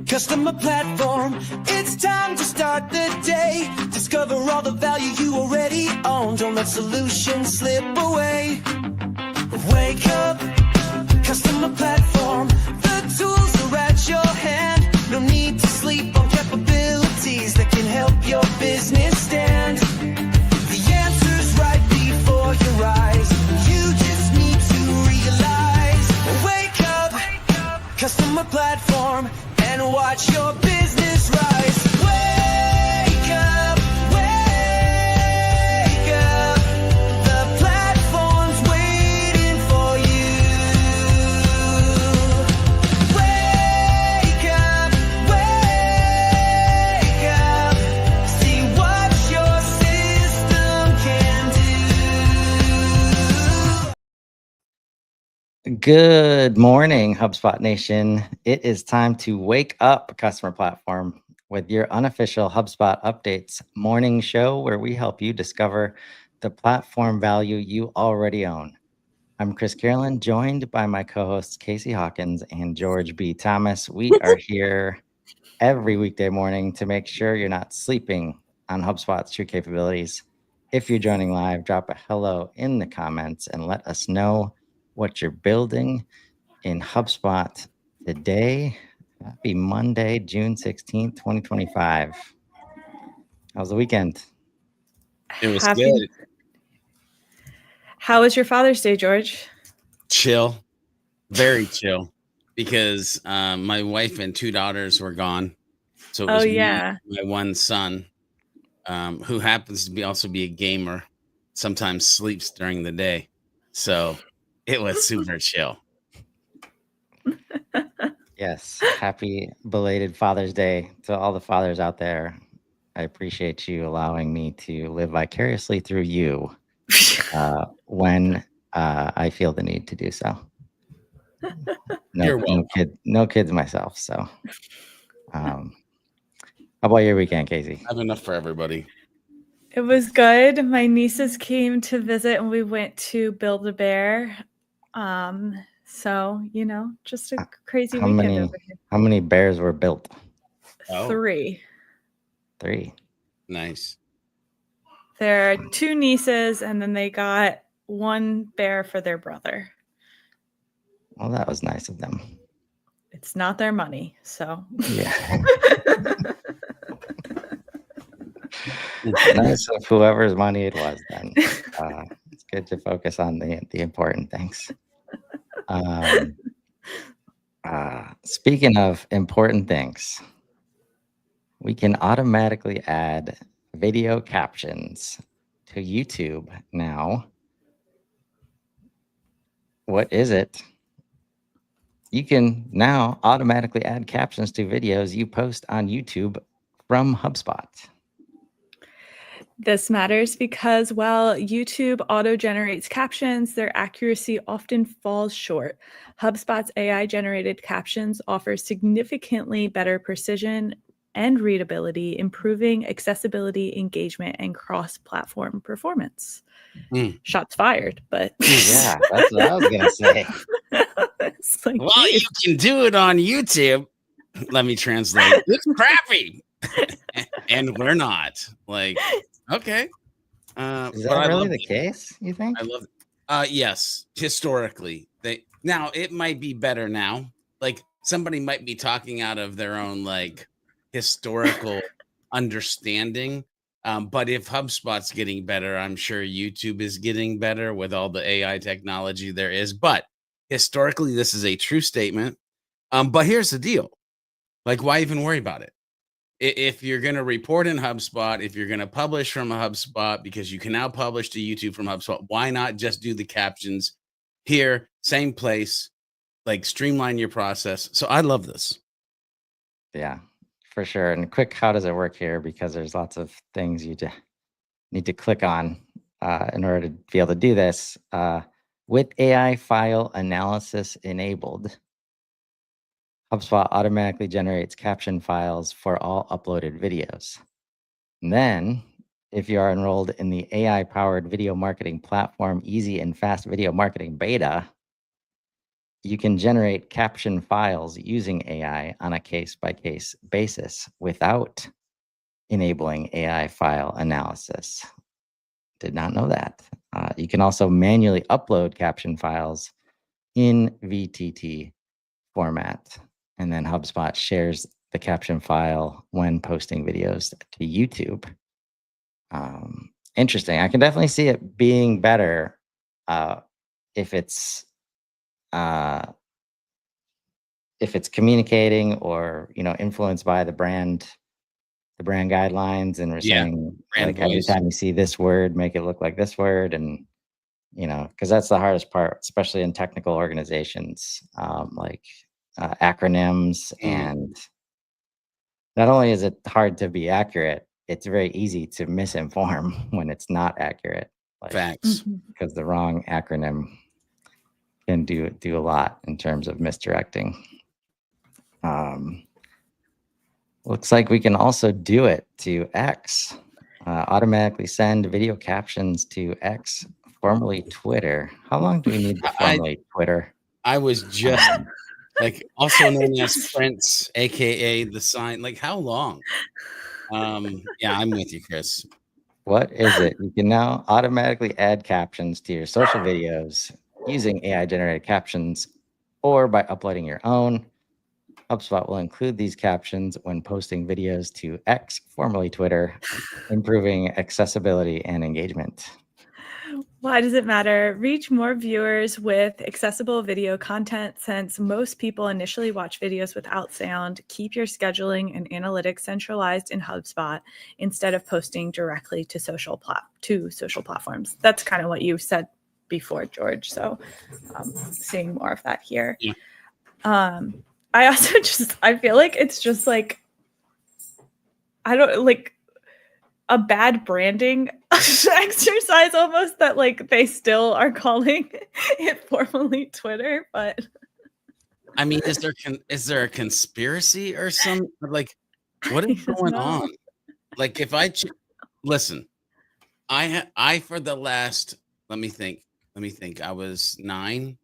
Customer platform, it's time to start the day. Discover all the value you already own. Don't let solutions slip away. Wake up, customer platform. The tools are at your hand. No need to sleep on capabilities that can help your business stand. The answer's right before your eyes. You just need to realize. Wake up, customer platform, and watch your business rise. Wake up, wake up. The platform's waiting for you. Wake up, wake up. See what your system can do. Good morning, HubSpot Nation. It is time to wake up, customer platform, with your unofficial HubSpot Updates morning show where we help you discover the platform value you already own. I'm Chris Carolyn, joined by my co-hosts Casey Hawkins and George B. Thomas. We are here every weekday morning to make sure you're not sleeping on HubSpot's true capabilities. If you're joining live, drop a hello in the comments and let us know what you're building in HubSpot today. Happy Monday, June 16th, 2025. How was the weekend? It was good. How was your Father's Day, George? Chill. Very chill. Because my wife and two daughters were gone. So it was my one son, who happens to also be a gamer, sometimes sleeps during the day. So it was super chill. Yes. Happy belated Father's Day to all the fathers out there. I appreciate you allowing me to live vicariously through you when I feel the need to do so. No kids myself. So, how about your weekend, Casey? I have enough for everybody. It was good. My nieces came to visit and we went to Build-A-Bear. So, just a crazy weekend over here. How many bears were built? Oh. 3. 3. Nice. There are 2 nieces, and then they got 1 bear for their brother. Well, that was nice of them. It's not their money, so. Yeah. Nice of whoever's money it was then. It's good to focus on the important things. Speaking of important things, we can automatically add video captions to YouTube now. What is it? You can now automatically add captions to videos you post on YouTube from HubSpot. This matters because while YouTube auto-generates captions, their accuracy often falls short. HubSpot's AI-generated captions offer significantly better precision and readability, improving accessibility, engagement, and cross-platform performance. Shots fired, but... Yeah, that's what I was going to say. It's like, well, you can do it on YouTube. Let me translate. It's crappy. And we're not. Like... Okay. Is that really the case, you think? I love it. Yes, historically. Now it might be better now. Like somebody might be talking out of their own like historical understanding. But if HubSpot's getting better, I'm sure YouTube is getting better with all the AI technology there is. But historically, this is a true statement. But here's the deal. Like, why even worry about it? If you're going to report in HubSpot, if you're going to publish from a HubSpot, because you can now publish to YouTube from HubSpot, why not just do the captions here, same place, like streamline your process? So I love this. Yeah, for sure. And quick, how does it work here? Because there's lots of things you need to click on. in order to be able to do this. With AI file analysis enabled, HubSpot automatically generates caption files for all uploaded videos. And then, if you are enrolled in the AI-powered video marketing platform Easy and Fast Video Marketing Beta, you can generate caption files using AI on a case-by-case basis without enabling AI file analysis. Did not know that. You can also manually upload caption files in VTT format, and then HubSpot shares the caption file when posting videos to YouTube. Interesting. I can definitely see it being better if it's communicating or influenced by the brand guidelines, and we're Yeah, saying brand like every voice. time you see this word, make it look like this word, and because that's the hardest part, especially in technical organizations, like acronyms. And not only is it hard to be accurate, it's very easy to misinform when it's not accurate. Like, Facts. because the wrong acronym can do a lot in terms of misdirecting. Looks like we can also do it to X. Automatically send video captions to X, formerly Twitter. How long do we need to formally Twitter? I was just like also known as just- Prince, aka the sign. Like how long? Yeah, I'm with you, Chris. What is it? You can now automatically add captions to your social videos using AI generated captions or by uploading your own. HubSpot will include these captions when posting videos to X, formerly Twitter, improving accessibility and engagement. Why does it matter? Reach more viewers with accessible video content. Since most people initially watch videos without sound, keep your scheduling and analytics centralized in HubSpot instead of posting directly to social platforms. That's kind of what you said before, George. So seeing more of that here. Yeah. I also I feel like it's just like, I don't like a bad branding exercise almost, that like they still are calling it formally Twitter. But I mean, is there a conspiracy or some like what is going on? Like if listen, I for the last let me think. I was 9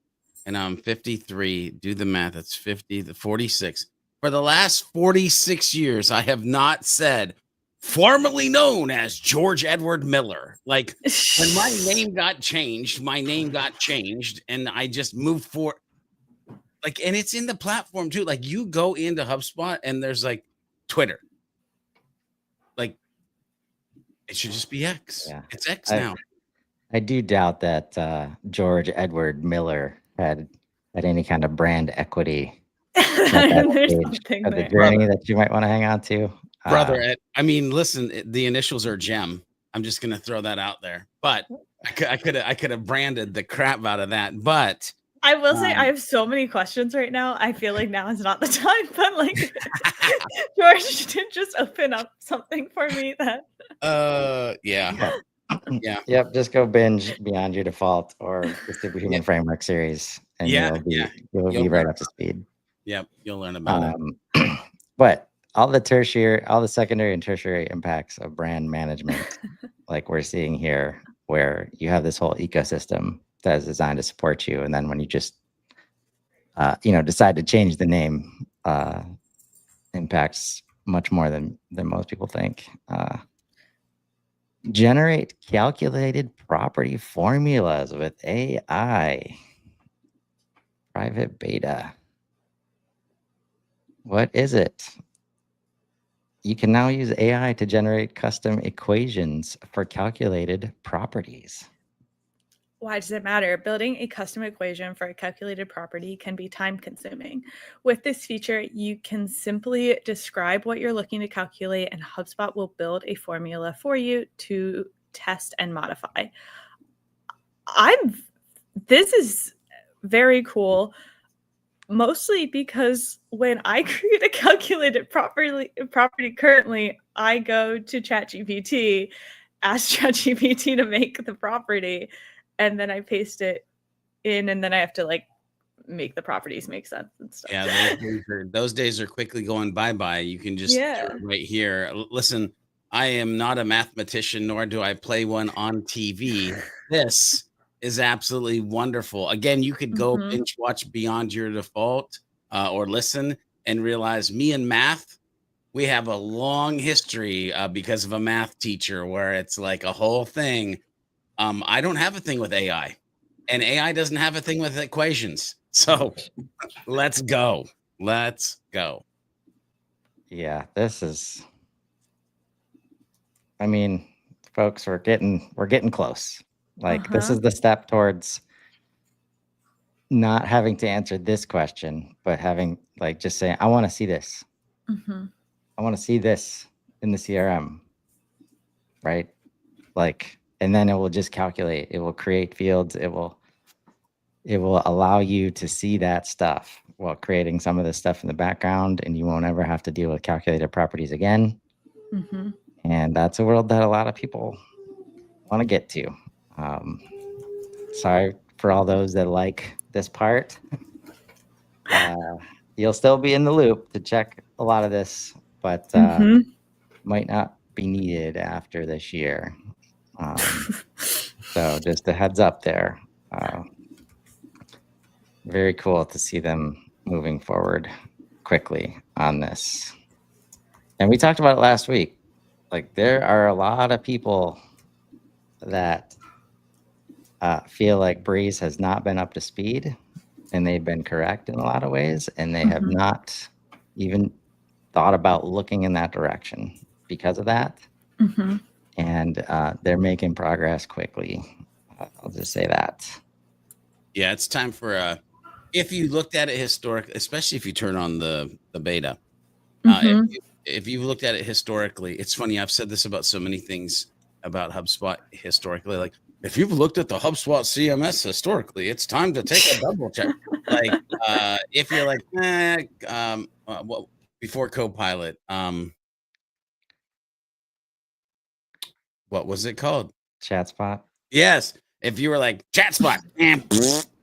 and I'm 53. Do the math. That's 50 to 46. For the last 46 years, I have not said formerly known as George Edward Miller. Like when my name got changed, and I just moved forward. Like, and it's in the platform too. Like you go into HubSpot and there's like Twitter. Like it should just be X. Yeah. It's X now. I do doubt that George Edward Miller had any kind of brand equity at that There's stage something of the there. journey that you might want to hang on to. Brother, I mean, listen, the initials are Gem. I'm just gonna throw that out there. But I could have branded the crap out of that. But I will say I have so many questions right now. I feel like now is not the time, but like George did just open up something for me that yeah. Yeah. Yep, just go binge Beyond Your Default or the Superhuman Framework series, and you'll be right up to speed. Yep, you'll learn about it. But all the secondary and tertiary impacts of brand management, like we're seeing here, where you have this whole ecosystem that is designed to support you, and then when you just decide to change the name, impacts much more than most people think. Generate calculated property formulas with AI. Private beta. What is it? You can now use AI to generate custom equations for calculated properties. Why does it matter? Building a custom equation for a calculated property can be time consuming. With this feature, you can simply describe what you're looking to calculate, and HubSpot will build a formula for you to test and modify. This is very cool, mostly because when I create a calculated property currently, I go to ChatGPT ask ChatGPT to make the property, and then I paste it in, and then I have to like make the properties make sense and stuff. Yeah, those days are quickly going bye-bye. You can just do Yeah. it right here. Listen, I am not a mathematician, nor do I play one on TV. This is absolutely wonderful. Again, you could go Mhm. binge watch Beyond Your Default or listen and realize me and math, we have a long history because of a math teacher where it's like a whole thing. I don't have a thing with AI, and AI doesn't have a thing with equations. So let's go. Let's go. Yeah, this is, I mean, folks, we're getting close. Like this Uh-huh. is the step towards not having to answer this question, but having like just saying, I want to see this. Mhm. I want to see this in the CRM, right? Like, and then it will just calculate, it will create fields, it will allow you to see that stuff while creating some of the stuff in the background, and you won't ever have to deal with calculated properties again. Mhm. And that's a world that a lot of people want to get to. Sorry for all those that like this part. You'll still be in the loop to check a lot of this, but Mhm. might not be needed after this year. So just a heads up there. Very cool to see them moving forward quickly on this. And we talked about it last week. Like there are a lot of people that feel like Breeze has not been up to speed, and they've been correct in a lot of ways, and they have Mhm. not even thought about looking in that direction because of that. Mhm. And they're making progress quickly. I'll just say that. Yeah, it's time for if you looked at it historically, especially if you turn on the beta. Mhm. If you've looked at it historically, it's funny. I've said this about so many things about HubSpot historically. Like, if you've looked at the HubSpot CMS historically, it's time to take a double check. Like, if you're like, well, before Copilot, what was it called? ChatSpot. Yes. If you were like ChatSpot,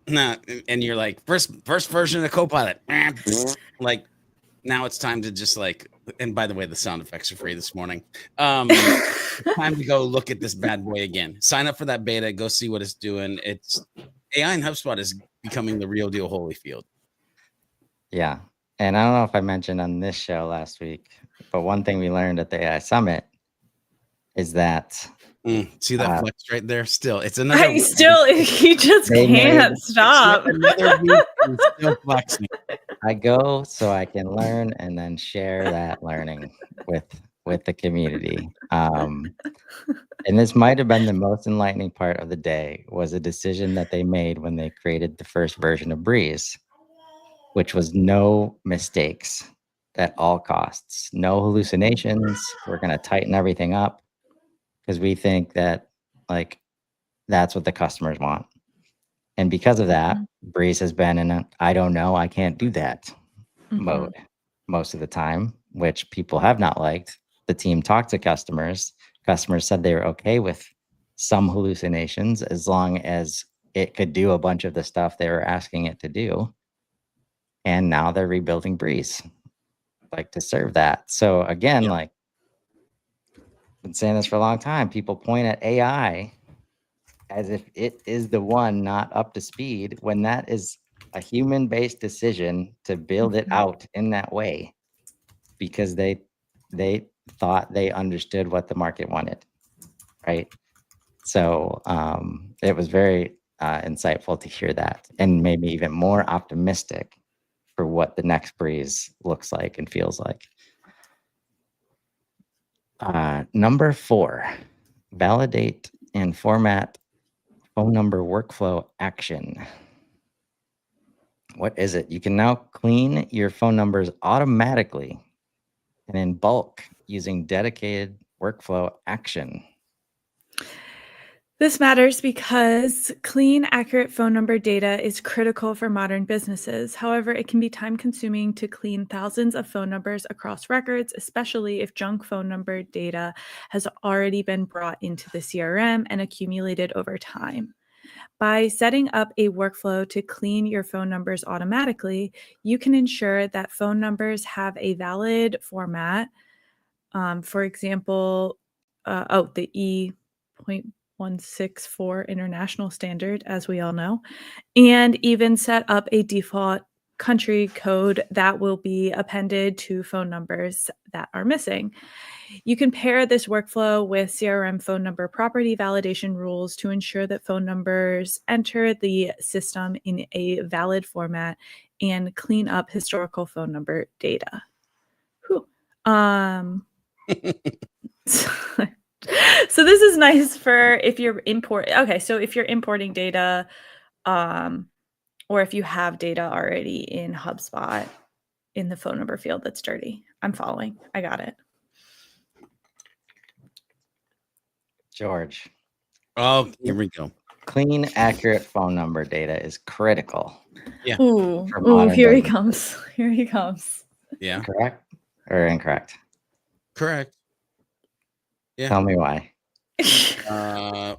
nah, and you're like first version of Copilot, like now it's time to just like. And by the way, the sound effects are free this morning. Time to go look at this bad boy again. Sign up for that beta. Go see what it's doing. It's AI and HubSpot is becoming the real deal Holyfield. Yeah. And I don't know if I mentioned on this show last week, but one thing we learned at the AI Summit is that See that flex right there? Still, it's another. I still, he just They can't made- stop. Another week. And still flexing. I go so I can learn and then share that learning with the community. And this might have been the most enlightening part of the day, was a decision that they made when they created the first version of Breeze, which was no mistakes at all costs, no hallucinations. We're going to tighten everything up because we think that like that's what the customers want. And because of that, Breeze has been in a I don't know, I can't do that mode most of the time, which people have not liked. The team talked to customers. Customers said they were okay with some hallucinations as long as it could do a bunch of the stuff they were asking it to do. And now they're rebuilding Breeze, like to serve that. So again, like I've been saying this for a long time, people point at AI as if it is the one not up to speed when that is a human-based decision to build it out in that way because they thought they understood what the market wanted, right? So it was very insightful to hear that, and made me even more optimistic for what the next Breeze looks like and feels like. Number 4, validate and format phone number workflow action. What is it? You can now clean your phone numbers automatically and in bulk using dedicated workflow action. This matters because clean, accurate phone number data is critical for modern businesses. However, it can be time-consuming to clean thousands of phone numbers across records, especially if junk phone number data has already been brought into the CRM and accumulated over time. By setting up a workflow to clean your phone numbers automatically, you can ensure that phone numbers have a valid format. For example, the E.164 international standard, as we all know, and even set up a default country code that will be appended to phone numbers that are missing. You can pair this workflow with CRM phone number property validation rules to ensure that phone numbers enter the system in a valid format and clean up historical phone number data. Whew. So this is nice for if you're if you're importing data, or if you have data already in HubSpot in the phone number field that's dirty. I'm following. I got it. George, Oh, here we go. clean, accurate phone number data is critical. Yeah. Ooh, For ooh, modern here he business. comes. Here he comes. Yeah. Correct or incorrect? Correct. Yeah. Tell me why.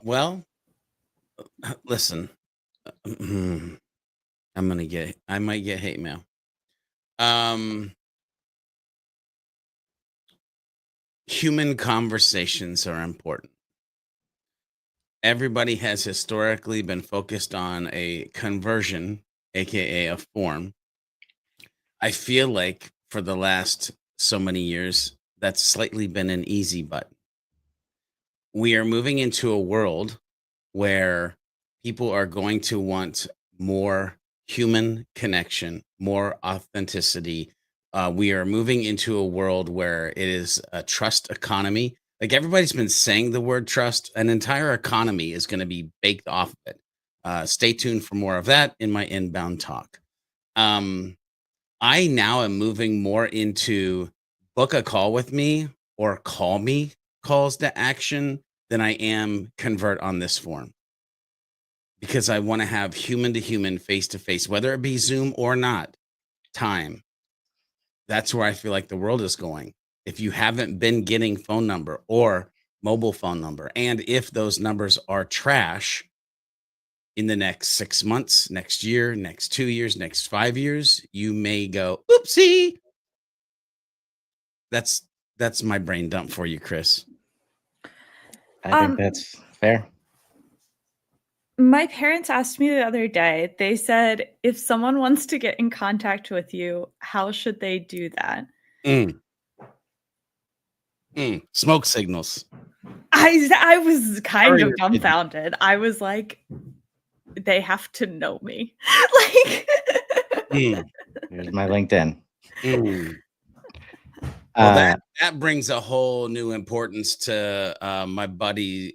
Well, listen. I might get hate mail. Human conversations are important. Everybody has historically been focused on a conversion, aka a form. I feel like for the last so many years, that's slightly been an easy button. We are moving into a world where people are going to want more human connection, more authenticity. We are moving into a world where it is a trust economy. Like everybody's been saying the word trust, an entire economy is going to be baked off of it. Stay tuned for more of that in my inbound talk. I now am moving more into book a call with me or call me calls to action than I am convert on this form because I want to have human to human, face to face, whether it be Zoom or not, time. That's where I feel like the world is going. If you haven't been getting phone number or mobile phone number, and if those numbers are trash in the next 6 months, next year, next 2 years, next 5 years, you may go, oopsie. That's my brain dump for you, Chris. I think that's fair. My parents asked me the other day, they said, if someone wants to get in contact with you, how should they do that? Smoke signals. I was kind Sorry, of you're kidding. dumbfounded. I was like, they have to know me. Like, Here's my LinkedIn. Well, that brings a whole new importance to my buddy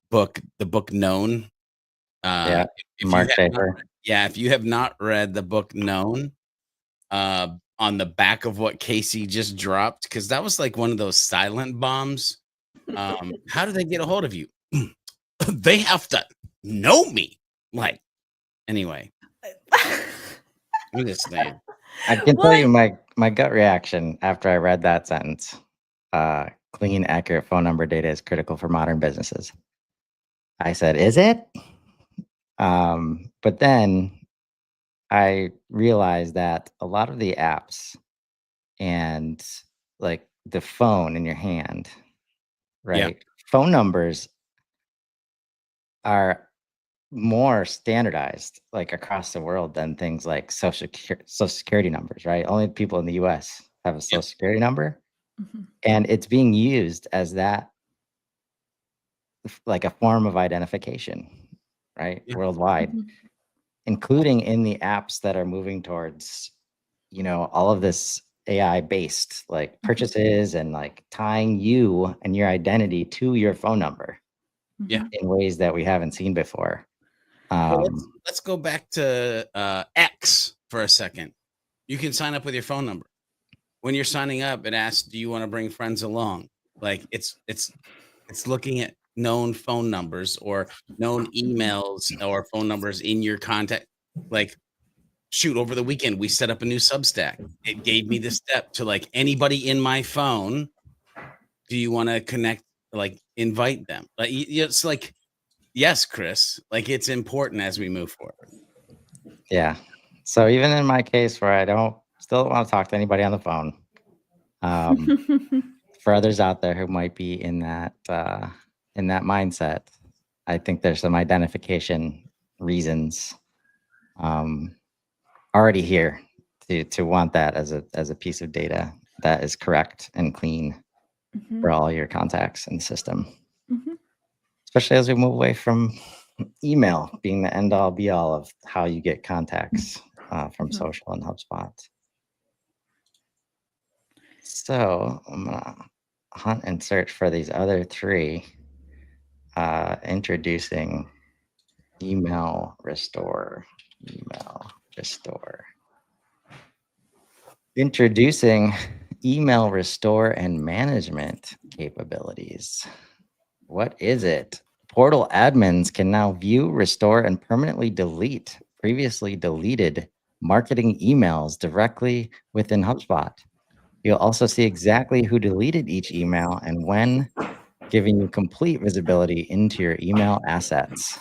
book, the book Known. Yeah, if Mark you have not, Schaefer. if you have not read the book Known, on the back of what Casey just dropped, because that was like one of those silent bombs. How do they get a hold of you? They have to know me. Like, anyway, I'm just saying. I can tell you my gut reaction after I read that sentence. Clean, accurate phone number data is critical for modern businesses. I said, is it? But then I realized that a lot of the apps and like the phone in your hand, right? Phone numbers are more standardized like across the world than things like social security numbers, right? Only people in the US have a social security number. And it's being used as that like a form of identification, right? Worldwide, including in the apps that are moving towards, all of this AI based like purchases and like tying you and your identity to your phone number in ways that we haven't seen before. Well, let's go back to X for a second. You can sign up with your phone number. When you're signing up, it asks, "Do you want to bring friends along?" Like it's looking at known phone numbers or known emails or phone numbers in your contact. Like, shoot, over the weekend, we set up a new Substack. It gave me the step to like anybody in my phone. Do you want to connect? Like, invite them. Like, it's like, yes, Chris, like it's important as we move forward. Yeah. So even in my case where I still don't want to talk to anybody on the phone, for others out there who might be in that mindset, I think there's some identification reasons already here to want that as a piece of data that is correct and clean for all your contacts in the system. Especially as we move away from email being the end all be all of how you get contacts from social and HubSpot. So I'm gonna hunt and search for these other three. Introducing email restore. Introducing email restore and management capabilities. What is it? Portal admins can now view, restore, and permanently delete previously deleted marketing emails directly within HubSpot. You'll also see exactly who deleted each email and when, giving you complete visibility into your email assets.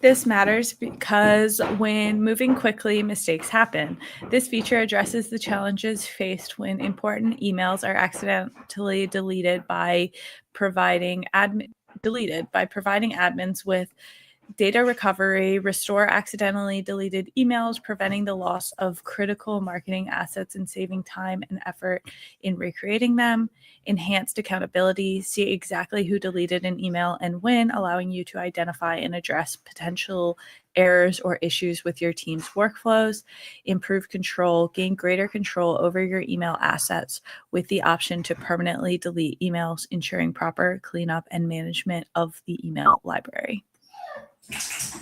This matters because when moving quickly, mistakes happen. This feature addresses the challenges faced when important emails are accidentally deleted by providing admins with data recovery, restore accidentally deleted emails, preventing the loss of critical marketing assets and saving time and effort in recreating them, enhanced accountability, see exactly who deleted an email and when, allowing you to identify and address potential errors or issues with your team's workflows, improve control, gain greater control over your email assets with the option to permanently delete emails, ensuring proper cleanup and management of the email library. Is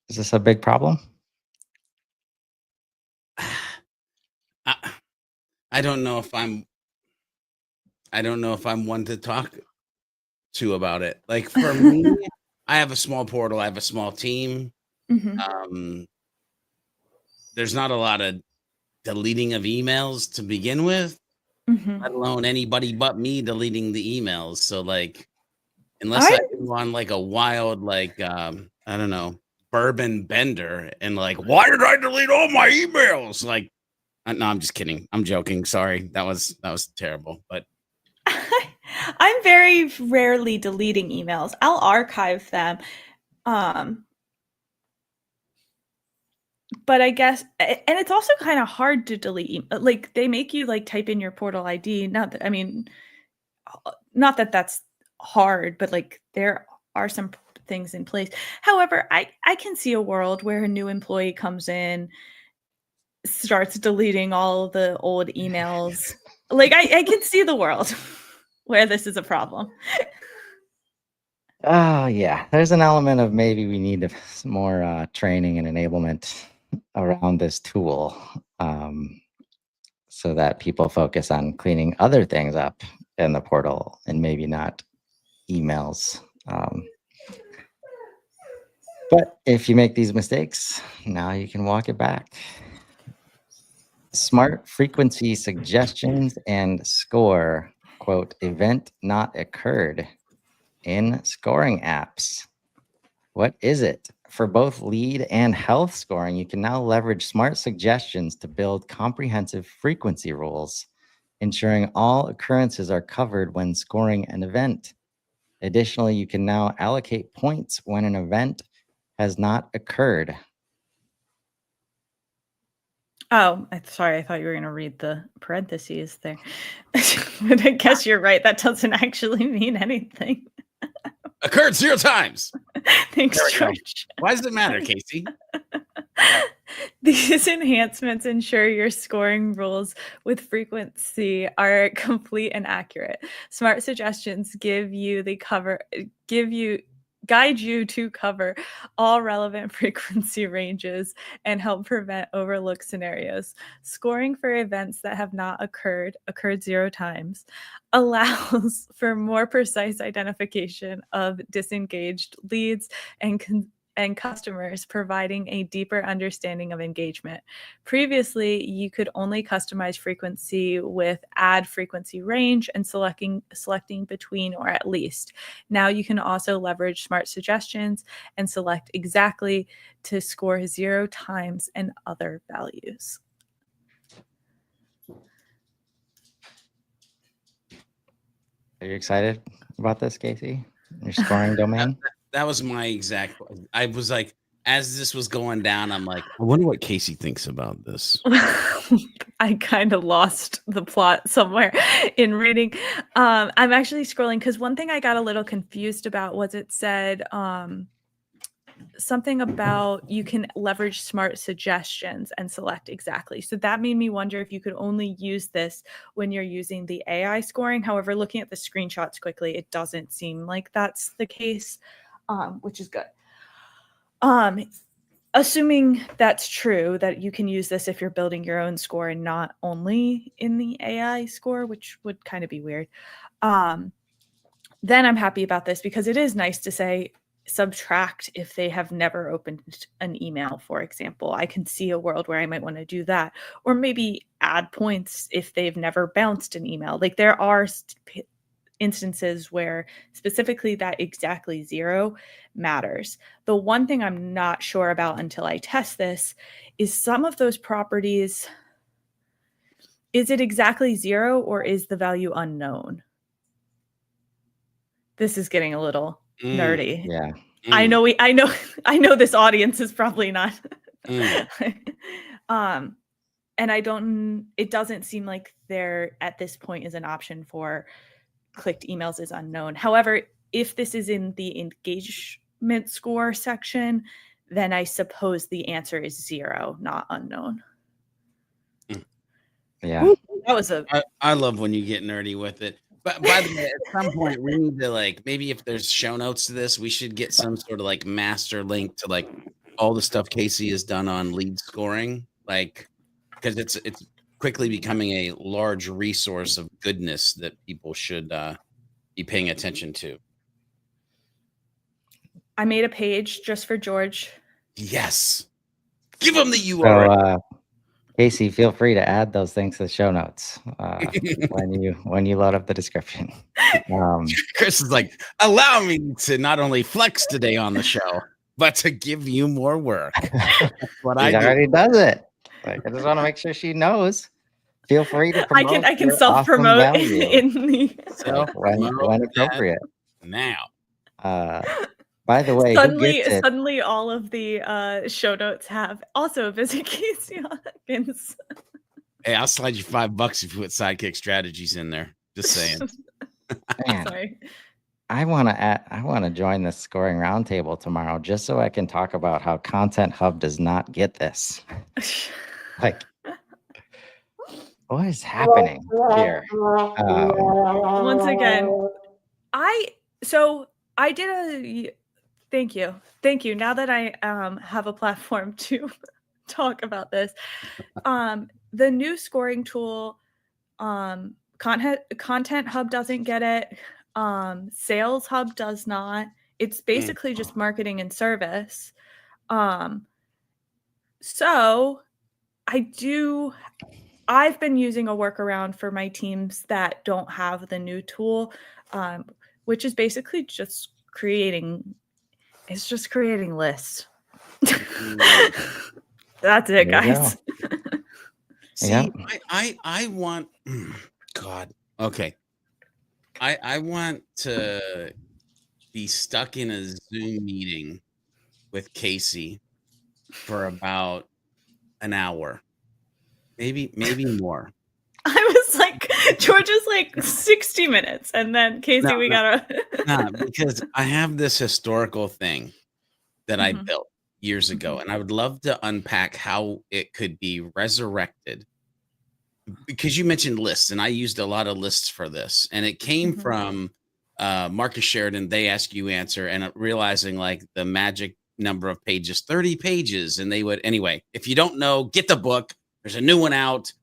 this a big problem? I don't know if I'm one to talk to about it. Like for me, I have a small portal, I have a small team. There's not a lot of deleting of emails to begin with, let alone anybody but me deleting the emails. So like, unless I go on like a wild, like, I don't know, bourbon bender and like, why did I delete all my emails? Like, no, I'm just kidding. I'm joking. Sorry. That was terrible. But I'm very rarely deleting emails. I'll archive them. But I guess, and it's also kind of hard to delete. Like they make you like type in your portal ID. Not that that's hard, but like there are some things in place. However, I can see a world where a new employee comes in, starts deleting all the old emails. Like I can see the world where this is a problem. Oh, yeah. There's an element of maybe we need some more training and enablement around this tool so that people focus on cleaning other things up in the portal and maybe not emails. But if you make these mistakes, now you can walk it back. Smart frequency suggestions and score, quote, event not occurred in scoring apps. What is it? For both lead and health scoring, you can now leverage smart suggestions to build comprehensive frequency rules, ensuring all occurrences are covered when scoring an event. Additionally, you can now allocate points when an event has not occurred. Oh, sorry. I thought you were going to read the parentheses there. But I guess you're right. That doesn't actually mean anything. occurred 0 times. Thanks, George. Why does it matter, Casey? These enhancements ensure your scoring rules with frequency are complete and accurate. Smart suggestions give you guide you to cover all relevant frequency ranges and help prevent overlooked scenarios. Scoring for events that have not occurred 0 times, allows for more precise identification of disengaged leads and customers, providing a deeper understanding of engagement. Previously, you could only customize frequency with add frequency range and selecting between or at least. Now you can also leverage smart suggestions and select exactly to score 0 times and other values. Are you excited about this, Casey? Your scoring domain? That was my exact. I was like, as this was going down, I'm like, I wonder what Casey thinks about this. I kind of lost the plot somewhere in reading. I'm actually scrolling because one thing I got a little confused about was it said something about you can leverage smart suggestions and select exactly. So that made me wonder if you could only use this when you're using the AI scoring. However, looking at the screenshots quickly, it doesn't seem like that's the case, which is good. Assuming that's true, that you can use this if you're building your own score and not only in the AI score, which would kind of be weird. Then I'm happy about this because it is nice to say subtract if they have never opened an email, for example. I can see a world where I might want to do that. Or maybe add points if they've never bounced an email. Like there are instances where specifically that exactly 0 matters. The one thing I'm not sure about until I test this is some of those properties, is it exactly 0 or is the value unknown? This is getting a little nerdy. Yeah. I know this audience is probably not. And it doesn't seem like there at this point is an option for clicked emails is unknown. However, if this is in the engagement score section, then I suppose the answer is 0, not unknown. Yeah. Ooh, that was I love when you get nerdy with it. But by the way, at some point we need to like, maybe if there's show notes to this, we should get some sort of like master link to like all the stuff Casey has done on lead scoring, like because it's quickly becoming a large resource of goodness that people should be paying attention to. I made a page just for George. Yes, give him the URL. So, Casey, feel free to add those things to the show notes when you load up the description. Chris is like, allow me to not only flex today on the show, but to give you more work. That's what He already does it. Like, I just want to make sure she knows. Feel free to promote. I can self promote awesome in the when appropriate. Now. By the way, suddenly all of the show notes have also visit Casey Hawkins. Hey, I'll slide you $5 if you put Sidekick Strategies in there. Just saying. Man, Sorry. I want to join the scoring roundtable tomorrow just so I can talk about how Content Hub does not get this. Like, what is happening here? Once again, I did a thank you. Now that I have a platform to talk about this, the new scoring tool, Content Hub doesn't get it. Sales Hub does not. It's basically just marketing and service. So I've been using a workaround for my teams that don't have the new tool, which is basically just creating lists. That's it, guys. See, Yeah. I want God. Okay. I want to be stuck in a Zoom meeting with Casey for about an hour. Maybe more. I was like, George is like 60 minutes. And then Casey, because I have this historical thing that I built years ago. And I would love to unpack how it could be resurrected. Because you mentioned lists, and I used a lot of lists for this. And it came from Marcus Sheridan, they ask, you answer, and realizing like the magic number of pages, 30 pages. And they would, anyway, if you don't know, get the book. There's a new one out.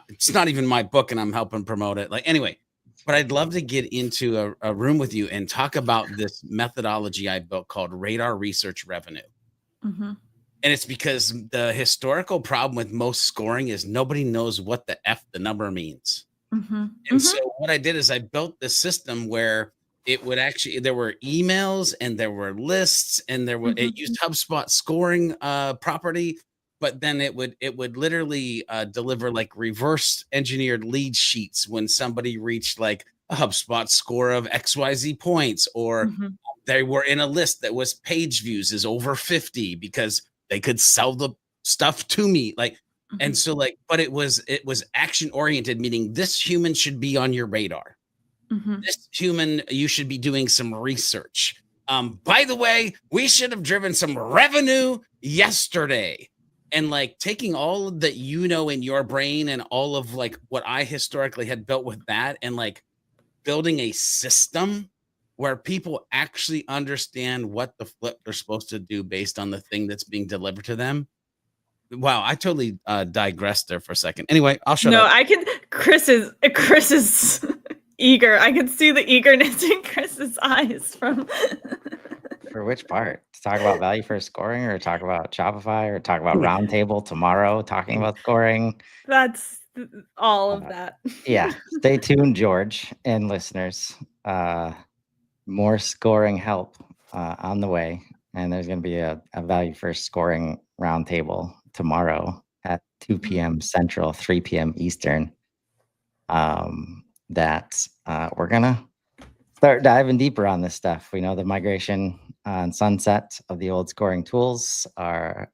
It's not even my book and I'm helping promote it. Like, anyway, but I'd love to get into a room with you and talk about this methodology I built called Radar Research Revenue. Mm-hmm. And it's because the historical problem with most scoring is nobody knows what the F the number means. Mm-hmm. And so what I did is I built this system where it would actually, there were emails and there were lists and there were, it used HubSpot scoring property, but then it would literally deliver like reverse engineered lead sheets when somebody reached like a HubSpot score of XYZ points, or they were in a list that was page views is over 50 because they could sell the stuff to me. Like, and so like, but it was action oriented, meaning this human should be on your radar. This human, you should be doing some research. By the way, we should have driven some revenue yesterday. And like taking all of that, in your brain and all of like what I historically had built with that, and like building a system where people actually understand what the flip they're supposed to do based on the thing that's being delivered to them. Wow, I totally digressed there for a second. Anyway, I'll shut up. No, I can. Chris is eager. I can see the eagerness in Chris's eyes from. For which part? To talk about value for scoring, or talk about Shopify, or talk about Roundtable tomorrow, talking about scoring? That's all of that. Yeah. Stay tuned, George and listeners. More scoring help on the way. And there's going to be a value for scoring roundtable tomorrow at 2 p.m. Central, 3 p.m. Eastern. That we're going to start diving deeper on this stuff. We know the migration and sunset of the old scoring tools are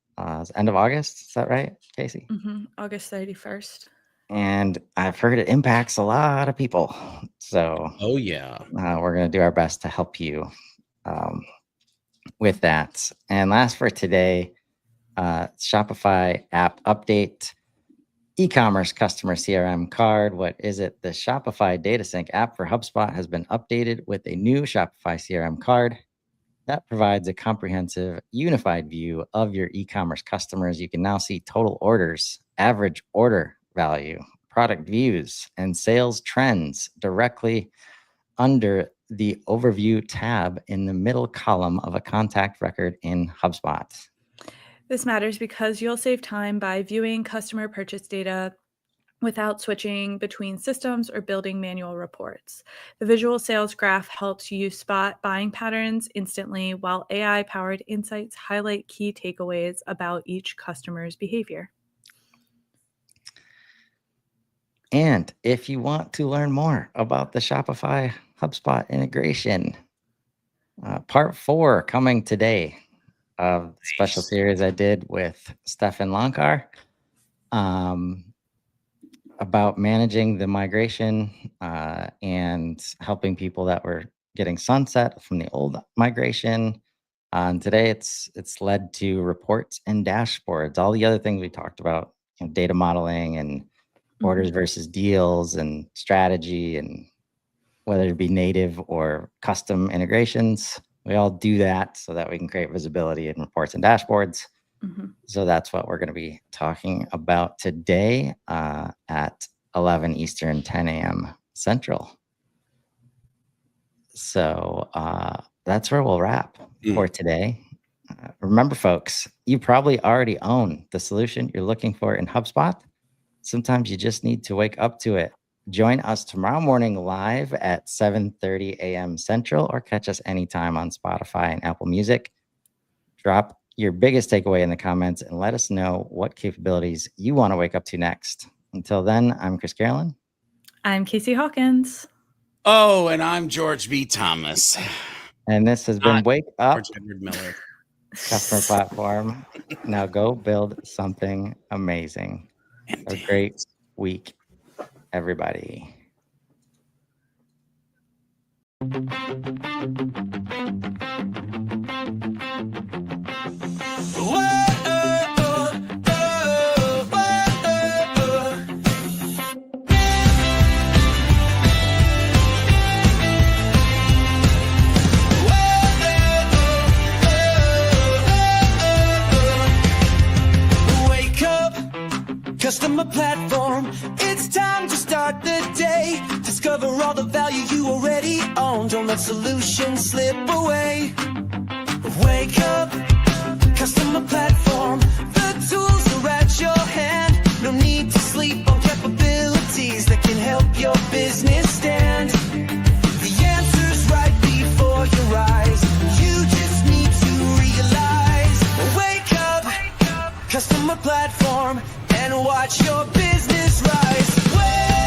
end of August. Is that right, Casey? August 31st. And I've heard it impacts a lot of people. So, oh yeah, we're going to do our best to help you with that. And last for today, Shopify app update. E-commerce customer CRM card. What is it? The Shopify Data Sync app for HubSpot has been updated with a new Shopify CRM card that provides a comprehensive, unified view of your e-commerce customers. You can now see total orders, average order value, product views, and sales trends directly under the overview tab in the middle column of a contact record in HubSpot. This matters because you'll save time by viewing customer purchase data without switching between systems or building manual reports. The visual sales graph helps you spot buying patterns instantly, while AI-powered insights highlight key takeaways about each customer's behavior. And if you want to learn more about the Shopify HubSpot integration, part 4 coming today of the special series I did with Stefan Lonkar about managing the migration and helping people that were getting sunset from the old migration. And today it's led to reports and dashboards, all the other things we talked about, data modeling and orders versus deals and strategy, and whether it be native or custom integrations. We all do that so that we can create visibility in reports and dashboards. So that's what we're going to be talking about today at 11 Eastern, 10 a.m. Central. So that's where we'll wrap for today. Remember, folks, you probably already own the solution you're looking for in HubSpot. Sometimes you just need to wake up to it. Join us tomorrow morning live at 7:30 a.m. Central, or catch us anytime on Spotify and Apple Music. Drop your biggest takeaway in the comments and let us know what capabilities you want to wake up to next. Until then, I'm Chris Carolyn. I'm Casey Hawkins. Oh, and I'm George B. Thomas. And this has been Wake Up, George Edward Miller. Customer Platform. Now go build something amazing. Have a great week, everybody. Customer platform, it's time to start the day. Discover all the value you already own. Don't let solutions slip away. Wake up, customer platform. The tools are at your hand. No need to sleep on capabilities that can help your business stand. The answer's right before your eyes. You just need to realize. Wake up, customer platform, and watch your business rise. Wake